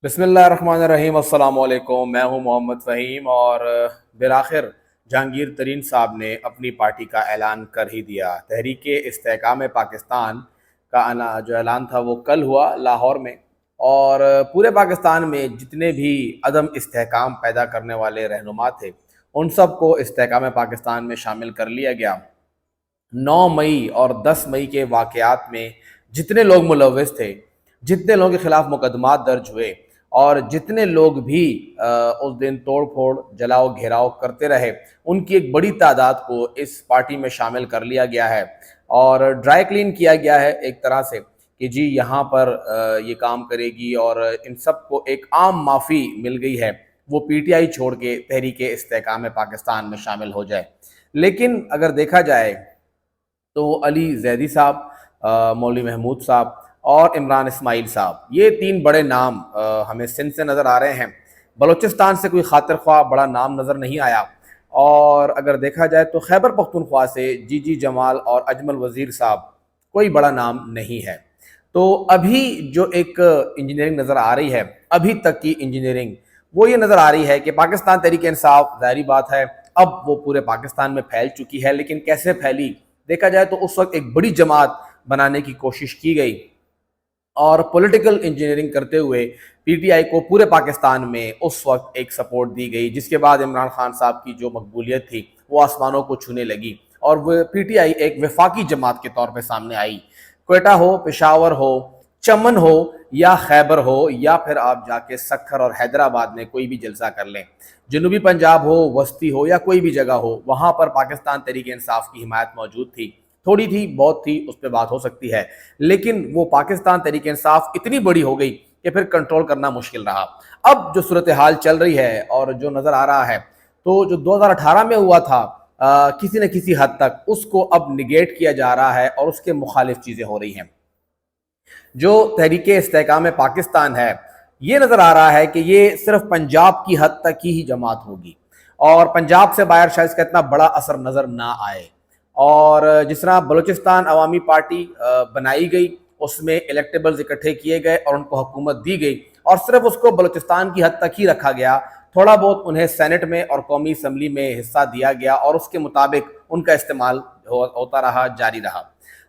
बिस्मिल्लाह रहमान रहीम। अस्सलाम वालेकुम। मैं हूं मोहम्मद फ़हीम और बिलाखिर जहांगीर तरीन साहब ने अपनी पार्टी का ऐलान कर ही दिया। तहरीक इस्तेहकाम पाकिस्तान का जो ऐलान था वो कल हुआ लाहौर में, और पूरे पाकिस्तान में जितने भी अदम इस्तेहकाम पैदा करने वाले रहनुमा थे उन सब को इस्तेहकाम पाकिस्तान में शामिल कर लिया गया। 9 मई और 10 मई के वाक़यात में जितने लोग मुलव्वस थे, जितने लोगों के खिलाफ मुकदमात दर्ज हुए और जितने लोग भी उस दिन तोड़ फोड़ जलाओ घेराव करते रहे, उनकी एक बड़ी तादाद को इस पार्टी में शामिल कर लिया गया है और ड्राई क्लीन किया गया है एक तरह से कि जी यहाँ पर ये काम करेगी, और इन सब को एक आम माफ़ी मिल गई है वो पीटीआई छोड़ के तहरीक इस्तेहकाम पाकिस्तान में शामिल हो जाए। लेकिन अगर देखा जाए तो अली जैदी साहब, मौलवी महमूद साहब और इमरान इस्माइल साहब, ये 3 बड़े नाम हमें सिंध से नज़र आ रहे हैं। बलूचिस्तान से कोई खातिर ख्वाह बड़ा नाम नज़र नहीं आया, और अगर देखा जाए तो खैबर पख्तूनख्वा से जीजी जमाल और अजमल वज़ीर साहब कोई बड़ा नाम नहीं है। तो अभी जो एक इंजीनियरिंग नज़र आ रही है, अभी तक की इंजीनियरिंग, वो ये नज़र आ रही है कि पाकिस्तान तहरीक इंसाफ, ज़ाहिरी बात है अब वो पूरे पाकिस्तान में फैल चुकी है। लेकिन कैसे फैली देखा जाए तो उस वक्त एक बड़ी जमात बनाने की कोशिश की गई और पॉलिटिकल इंजीनियरिंग करते हुए पीटीआई को पूरे पाकिस्तान में उस वक्त एक सपोर्ट दी गई, जिसके बाद इमरान खान साहब की जो मकबूलियत थी वो आसमानों को छूने लगी और वो पीटीआई एक वफाकी जमात के तौर पे सामने आई। क्वेटा हो, पेशावर हो, चमन हो या खैबर हो, या फिर आप जाके सखर और हैदराबाद में कोई भी जलसा कर लें, जनूबी पंजाब हो, वस्ती हो या कोई भी जगह हो, वहाँ पर पाकिस्तान तहरीक इंसाफ की हिमायत मौजूद थी। थोड़ी थी, बहुत थी, उस पर बात हो सकती है, लेकिन वो पाकिस्तान तहरीक इंसाफ इतनी बड़ी हो गई कि फिर कंट्रोल करना मुश्किल रहा। अब जो सूरत हाल चल रही है और जो नज़र आ रहा है, तो जो 2018 में हुआ था किसी न किसी हद तक उसको अब निगेट किया जा रहा है और उसके मुखालिफ चीज़ें हो रही हैं। जो तहरीक इस्तेहकाम पाकिस्तान है, ये नज़र आ रहा है कि ये सिर्फ पंजाब की हद तक ही जमात होगी और पंजाब से बाहर शायद इसका इतना बड़ा असर नज़र ना आए। और जिस तरह बलूचिस्तान अवामी पार्टी बनाई गई, उसमें इलेक्टेबल्स इकट्ठे किए गए और उनको हुकूमत दी गई और सिर्फ उसको बलूचिस्तान की हद तक ही रखा गया। थोड़ा बहुत उन्हें सेनेट में और कौमी असम्बली में हिस्सा दिया गया और उसके मुताबिक उनका इस्तेमाल होता रहा, जारी रहा।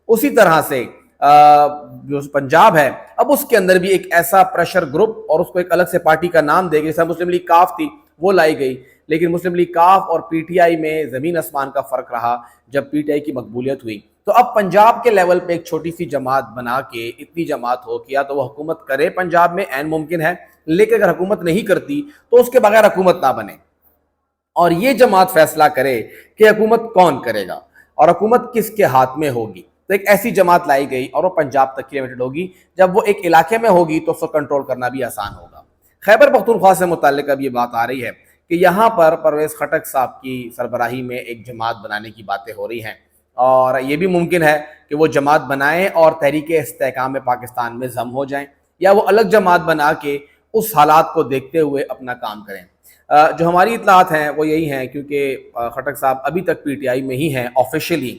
उसी तरह से जो पंजाब है, अब उसके अंदर भी एक ऐसा प्रेशर ग्रुप और उसको एक अलग से पार्टी का नाम देगी, जैसे मुस्लिम लीग काफ थी वो लाई गई, लेकिन मुस्लिम लीग काफ और पीटीआई में ज़मीन आसमान का फ़र्क रहा जब पीटीआई की मकबूलियत हुई। तो अब पंजाब के लेवल पे एक छोटी सी जमात बना के इतनी जमात हो कि या तो वो हुकूमत करे पंजाब में, ऐन मुमकिन है, लेकिन अगर हुकूमत नहीं करती तो उसके बगैर हुकूमत ना बने और ये जमात फैसला करे कि हुकूमत कौन करेगा और हुकूमत किसके हाथ में होगी। तो एक ऐसी जमात लाई गई और वो पंजाब तक की लिमिटेड होगी। जब वो एक इलाके में होगी तो उसको कंट्रोल करना भी आसान होगा। खैबर पख्तूनख्वा से मुताल्लिक अब ये बात आ रही है कि यहाँ पर परवेज़ खटक साहब की सरबराही में एक जमात बनाने की बातें हो रही हैं और ये भी मुमकिन है कि वो जमात बनाएं और तहरीक इस्तेहकाम पाकिस्तान में जम हो जाएं, या वो अलग जमात बना के उस हालात को देखते हुए अपना काम करें। जो हमारी इतलात हैं वो यही हैं, क्योंकि खटक साहब अभी तक पीटीआई में ही हैं ऑफिशियली,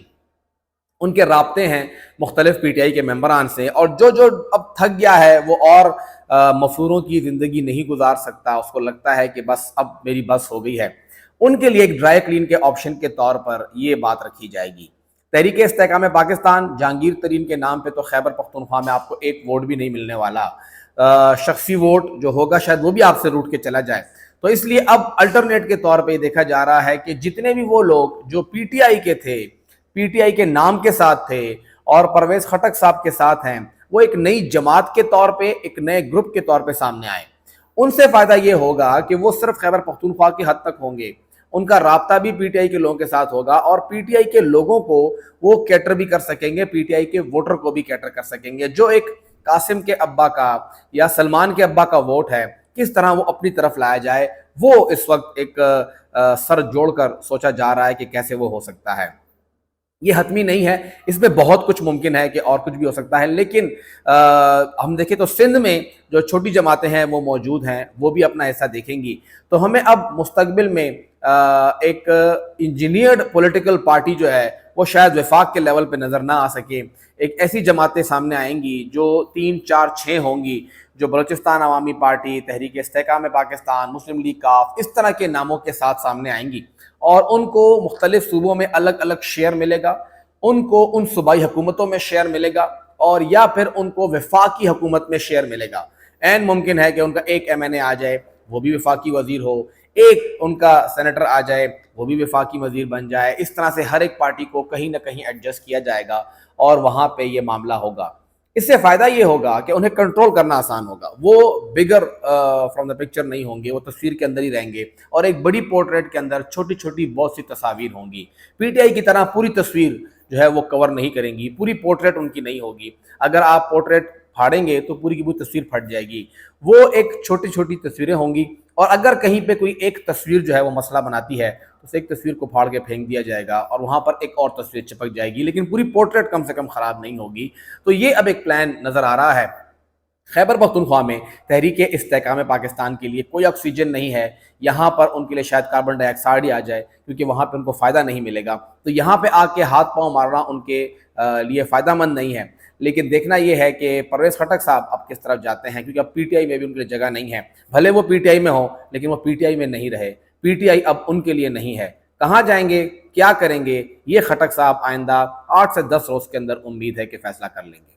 उनके राब्ते हैं मुख्तलिफ पीटीआई के मेंबरान से, और जो अब थक गया है वो और मफरूरों की ज़िंदगी नहीं गुजार सकता, उसको लगता है कि बस अब मेरी बस हो गई है, उनके लिए एक ड्राई क्लीन के ऑप्शन के तौर पर ये बात रखी जाएगी। तहरीक इस्तेहकाम पाकिस्तान जहांगीर तरीन के नाम पे तो खैबर पख्तूनख्वा में आपको एक वोट भी नहीं मिलने वाला, शख्सी वोट जो होगा शायद वो भी आपसे रूट के चला जाए। तो इसलिए अब अल्टरनेट के तौर पे देखा जा रहा है कि जितने भी वो लोग जो पीटीआई के थे, पीटीआई के नाम के साथ थे और परवेज़ खटक साहब के साथ हैं, वो एक नई जमात के तौर पे, एक नए ग्रुप के तौर पे सामने आए। उनसे फ़ायदा ये होगा कि वो सिर्फ खैबर पख्तूनख्वा की हद तक होंगे, उनका राब्ता भी पीटीआई के लोगों के साथ होगा और पीटीआई के लोगों को वो कैटर भी कर सकेंगे, पीटीआई के वोटर को भी कैटर कर सकेंगे। जो एक कासिम के अब्बा का या सलमान के अब्बा का वोट है, किस तरह वो अपनी तरफ लाया जाए, वो इस वक्त एक सर जोड़कर सोचा जा रहा है कि कैसे वो हो सकता है। ये हतमी नहीं है, इसमें बहुत कुछ मुमकिन है कि और कुछ भी हो सकता है, लेकिन हम देखें तो सिंध में जो छोटी जमातें हैं वो मौजूद हैं, वो भी अपना हिस्सा देखेंगी। तो हमें अब मुस्तकबिल में ایک انجینئرڈ پولیٹیکل پارٹی جو ہے وہ شاید وفاق کے لیول پہ نظر نہ آ سکے. ایک ایسی جماعتیں سامنے آئیں گی جو 3 4 6 ہوں گی, جو بلوچستان عوامی پارٹی, تحریک استحکام پاکستان, مسلم لیگ کاف, اس طرح کے ناموں کے ساتھ سامنے آئیں گی, اور ان کو مختلف صوبوں میں الگ الگ شیئر ملے گا, ان کو ان صوبائی حکومتوں میں شیئر ملے گا, اور یا پھر ان کو وفاقی حکومت میں شیئر ملے گا. این ممکن ہے کہ ان کا ایک MNA آ جائے, وہ بھی وفاقی وزیر ہو, ایک ان کا سینیٹر آ جائے, وہ بھی وفاقی وزیر بن جائے. اس طرح سے ہر ایک پارٹی کو کہیں نہ کہیں ایڈجسٹ کیا جائے گا اور وہاں پہ یہ معاملہ ہوگا. اس سے فائدہ یہ ہوگا کہ انہیں کنٹرول کرنا آسان ہوگا, وہ بگر فرام دا پکچر نہیں ہوں گے, وہ تصویر کے اندر ہی رہیں گے, اور ایک بڑی پورٹریٹ کے اندر چھوٹی چھوٹی بہت سی تصاویر ہوں گی. PTI کی طرح پوری تصویر جو ہے وہ کور نہیں کریں گی, پوری پورٹریٹ ان کی نہیں ہوگی. اگر آپ پورٹریٹ پھاڑیں گے تو پوری کی پوری تصویر پھٹ جائے گی. وہ ایک چھوٹی چھوٹی تصویریں ہوں گی, اور اگر کہیں پہ کوئی ایک تصویر جو ہے وہ مسئلہ بناتی ہے تو اس ایک تصویر کو پھاڑ کے پھینک دیا جائے گا, اور وہاں پر ایک اور تصویر چپک جائے گی, لیکن پوری پورٹریٹ کم سے کم خراب نہیں ہوگی. تو یہ اب ایک پلان نظر آ رہا ہے. خیبر پختونخوا میں تحریک استحکام پاکستان کے لیے کوئی آکسیجن نہیں ہے, یہاں پر ان کے لیے شاید کاربن ڈائی آکسائڈ ہی آ جائے, کیونکہ وہاں پہ ان کو فائدہ نہیں ملے گا. تو یہاں پہ آ کے ہاتھ پاؤں مارنا ان کے لیے فائدہ مند نہیں ہے. لیکن دیکھنا یہ ہے کہ پرویز خٹک صاحب اب کس طرف جاتے ہیں, کیونکہ اب PTI میں بھی ان کے لیے جگہ نہیں ہے. بھلے وہ PTI میں ہوں, لیکن وہ PTI میں نہیں رہے. PTI اب ان کے لیے نہیں ہے. کہاں جائیں گے, کیا کریں گے, یہ خٹک صاحب آئندہ 8 سے 10 روز کے اندر امید ہے کہ فیصلہ کر لیں گے.